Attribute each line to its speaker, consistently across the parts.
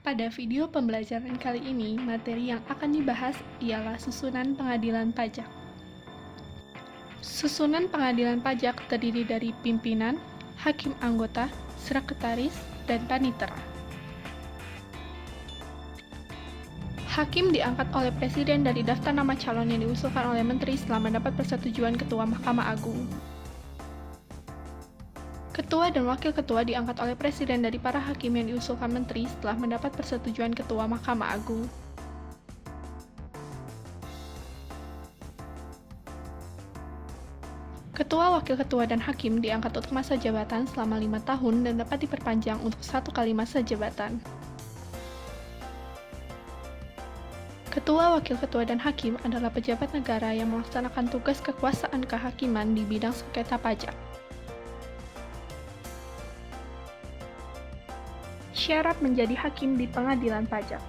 Speaker 1: Pada video pembelajaran kali ini, materi yang akan dibahas ialah susunan pengadilan pajak. Susunan pengadilan pajak terdiri dari pimpinan, hakim anggota, sekretaris, dan panitera. Hakim diangkat oleh Presiden dari daftar nama calon yang diusulkan oleh Menteri setelah mendapat persetujuan Ketua Mahkamah Agung. Ketua dan Wakil Ketua diangkat oleh Presiden dari para hakim yang diusulkan Menteri setelah mendapat persetujuan Ketua Mahkamah Agung. Ketua, Wakil Ketua, dan Hakim diangkat untuk masa jabatan selama 5 tahun dan dapat diperpanjang untuk 1 kali masa jabatan. Ketua, Wakil Ketua, dan Hakim adalah pejabat negara yang melaksanakan tugas kekuasaan kehakiman di bidang sengketa pajak. Syarat menjadi hakim di pengadilan pajak.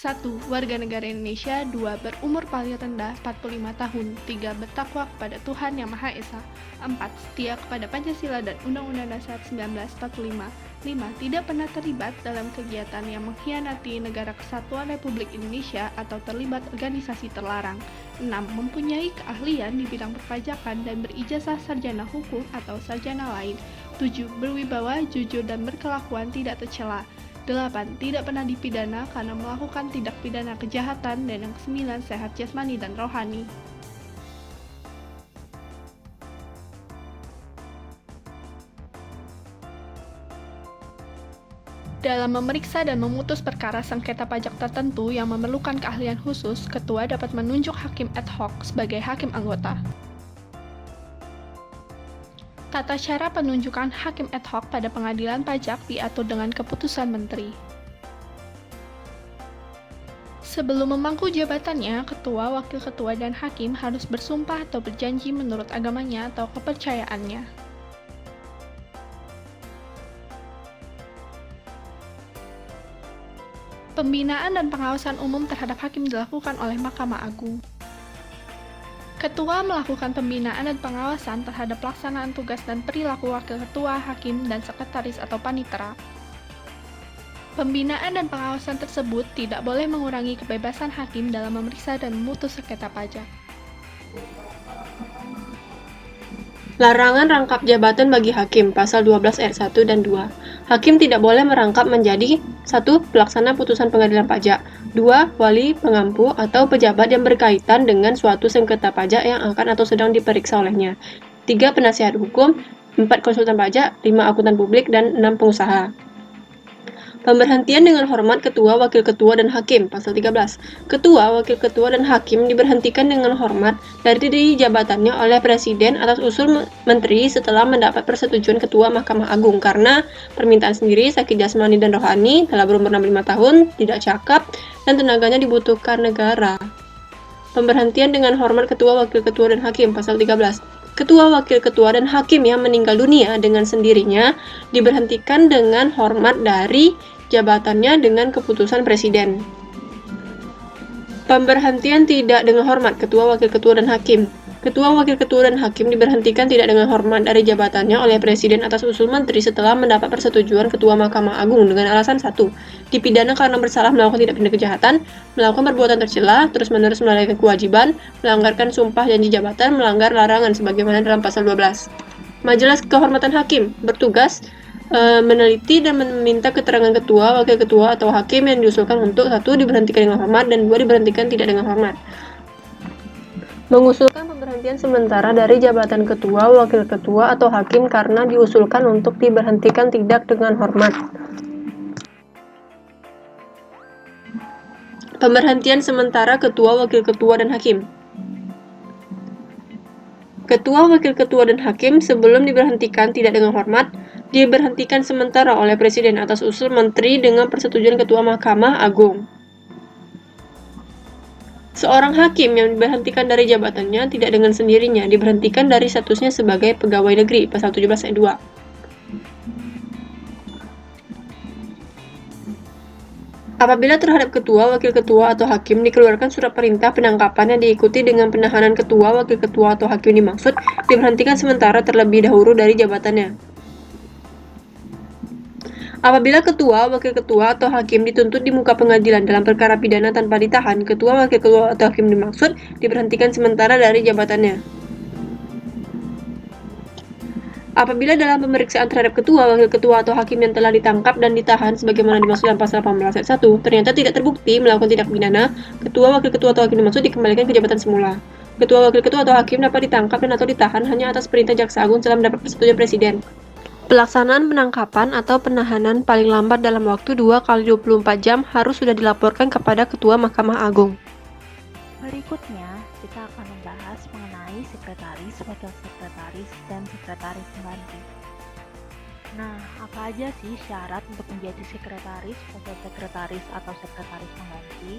Speaker 1: 1. Warga negara Indonesia. 2. Berumur paling rendah 45 tahun. 3. Bertakwa kepada Tuhan Yang Maha Esa. 4. Setia kepada Pancasila dan Undang-Undang Dasar 1945. 5. Tidak pernah terlibat dalam kegiatan yang mengkhianati Negara Kesatuan Republik Indonesia atau terlibat organisasi terlarang. 6. Mempunyai keahlian di bidang perpajakan dan berijazah sarjana hukum atau sarjana lain. 7. Berwibawa, jujur, dan berkelakuan tidak tercela. 8. Tidak pernah dipidana karena melakukan tindak pidana kejahatan. Dan yang ke-9, sehat jasmani dan rohani. Dalam memeriksa dan memutus perkara sengketa pajak tertentu yang memerlukan keahlian khusus, Ketua dapat menunjuk hakim ad hoc sebagai hakim anggota. Tata cara penunjukan hakim ad hoc pada pengadilan pajak diatur dengan keputusan Menteri. Sebelum memangku jabatannya, Ketua, Wakil Ketua, dan Hakim harus bersumpah atau berjanji menurut agamanya atau kepercayaannya. Pembinaan dan pengawasan umum terhadap hakim dilakukan oleh Mahkamah Agung. Ketua melakukan pembinaan dan pengawasan terhadap pelaksanaan tugas dan perilaku wakil ketua, hakim, dan sekretaris atau panitera. Pembinaan dan pengawasan tersebut tidak boleh mengurangi kebebasan hakim dalam memeriksa dan memutus sengketa pajak.
Speaker 2: Larangan rangkap jabatan bagi hakim, pasal 12 ayat 1 dan 2. Hakim tidak boleh merangkap menjadi 1. Pelaksana putusan pengadilan pajak, 2. Wali, pengampu, atau pejabat yang berkaitan dengan suatu sengketa pajak yang akan atau sedang diperiksa olehnya, 3. Penasihat hukum, 4. Konsultan pajak, 5. Akuntan publik, dan 6. Pengusaha. Pemberhentian dengan hormat Ketua, Wakil Ketua, dan Hakim, pasal 13. Ketua, Wakil Ketua, dan Hakim diberhentikan dengan hormat dari jabatannya oleh Presiden atas usul Menteri setelah mendapat persetujuan Ketua Mahkamah Agung karena permintaan sendiri, sakit jasmani dan rohani, telah berumur 65 tahun, tidak cakap, dan tenaganya dibutuhkan negara. Pemberhentian dengan hormat Ketua, Wakil Ketua, dan Hakim, pasal 13. Ketua, Wakil Ketua, dan Hakim yang meninggal dunia dengan sendirinya diberhentikan dengan hormat dari jabatannya dengan keputusan Presiden. Pemberhentian tidak dengan hormat Ketua, Wakil Ketua, dan Hakim. Ketua, Wakil Ketua, dan Hakim diberhentikan tidak dengan hormat dari jabatannya oleh Presiden atas usul Menteri setelah mendapat persetujuan Ketua Mahkamah Agung dengan alasan 1. Dipidana karena bersalah melakukan tindak pidana kejahatan, melakukan perbuatan tercela, terus-menerus melalaikan kewajiban, melanggarkan sumpah janji jabatan, melanggar larangan sebagaimana dalam pasal 12. Majelis Kehormatan Hakim bertugas meneliti dan meminta keterangan Ketua, Wakil Ketua, atau Hakim yang diusulkan untuk 1. Diberhentikan dengan hormat dan 2. Diberhentikan tidak dengan hormat. Mengusulkan pemberhentian sementara dari jabatan Ketua, Wakil Ketua, atau Hakim karena diusulkan untuk diberhentikan tidak dengan hormat. Pemberhentian sementara Ketua, Wakil Ketua, dan Hakim. Ketua, Wakil Ketua, dan Hakim sebelum diberhentikan tidak dengan hormat, diberhentikan sementara oleh Presiden atas usul Menteri dengan persetujuan Ketua Mahkamah Agung. Seorang hakim yang diberhentikan dari jabatannya tidak dengan sendirinya diberhentikan dari statusnya sebagai pegawai negeri, pasal 17 ayat 2. Apabila terhadap Ketua, Wakil Ketua, atau Hakim dikeluarkan surat perintah penangkapan yang diikuti dengan penahanan Ketua, Wakil Ketua, atau Hakim dimaksud, diberhentikan sementara terlebih dahulu dari jabatannya. Apabila ketua, wakil ketua, atau hakim dituntut di muka pengadilan dalam perkara pidana tanpa ditahan, ketua, wakil ketua, atau hakim dimaksud diberhentikan sementara dari jabatannya. Apabila dalam pemeriksaan terhadap ketua, wakil ketua, atau hakim yang telah ditangkap dan ditahan sebagaimana dimaksud dalam pasal 18 ayat 1, ternyata tidak terbukti melakukan tindak pidana, ketua, wakil ketua, atau hakim dimaksud dikembalikan ke jabatan semula. Ketua, wakil ketua, atau hakim dapat ditangkap dan atau ditahan hanya atas perintah jaksa agung setelah mendapat persetujuan presiden. Pelaksanaan penangkapan atau penahanan paling lambat dalam waktu 2 kali 24 jam harus sudah dilaporkan kepada Ketua Mahkamah Agung.
Speaker 3: Berikutnya, kita akan membahas mengenai sekretaris, wakil sekretaris, dan sekretaris pengganti. Nah, apa aja sih syarat untuk menjadi sekretaris, wakil sekretaris, atau sekretaris pengganti?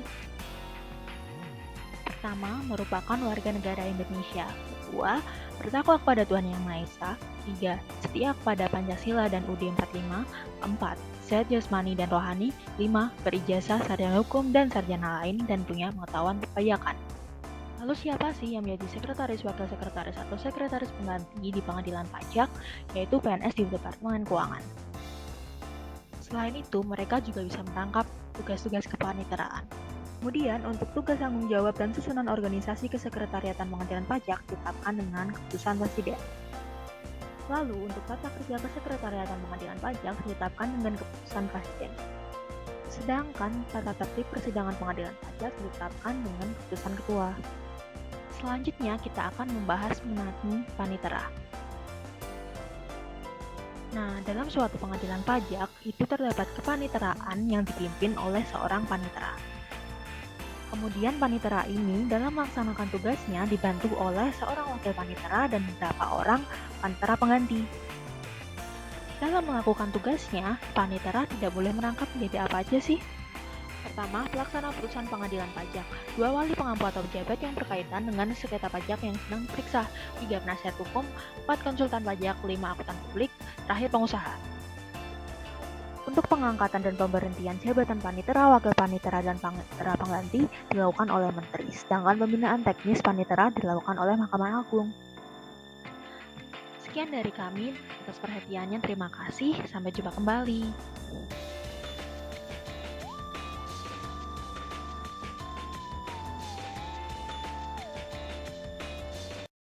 Speaker 3: Pertama, merupakan warga negara Indonesia. Kedua, bertakwa kepada Tuhan Yang Maha Esa. 3. Setia kepada Pancasila dan UUD 45. 4. Sehat jasmani dan rohani. 5. Berijazah sarjana hukum dan sarjana lain dan punya pengetahuan perpajakan. Lalu siapa sih yang menjadi sekretaris, wakil sekretaris, atau sekretaris pengganti di pengadilan pajak, yaitu PNS di Departemen Keuangan. Selain itu, mereka juga bisa merangkap tugas-tugas kepaniteraan. Kemudian, untuk tugas tanggung jawab dan susunan organisasi kesekretariatan pengadilan pajak ditetapkan dengan keputusan presiden. Lalu, untuk tata kerja kesekretariatan pengadilan pajak ditetapkan dengan keputusan presiden. Sedangkan tata tertib persidangan pengadilan pajak ditetapkan dengan keputusan ketua. Selanjutnya, kita akan membahas mengenai panitera. Nah, dalam suatu pengadilan pajak, itu terdapat kepaniteraan yang dipimpin oleh seorang panitera. Kemudian panitera ini dalam melaksanakan tugasnya dibantu oleh seorang wakil panitera dan beberapa orang panitera pengganti. Dalam melakukan tugasnya, panitera tidak boleh merangkap menjadi apa aja sih? Pertama, pelaksana putusan pengadilan pajak. 2 wali pengampu atau pejabat yang berkaitan dengan sengketa pajak yang sedang diperiksa. 3 penasihat hukum. 4 konsultan pajak. 5 akuntan publik. Terakhir pengusaha. Untuk pengangkatan dan pemberhentian jabatan panitera, wakil panitera, dan panitera pengganti dilakukan oleh menteri, sedangkan pembinaan teknis panitera dilakukan oleh Mahkamah Agung. Sekian dari kami, atas perhatiannya terima kasih, sampai jumpa kembali.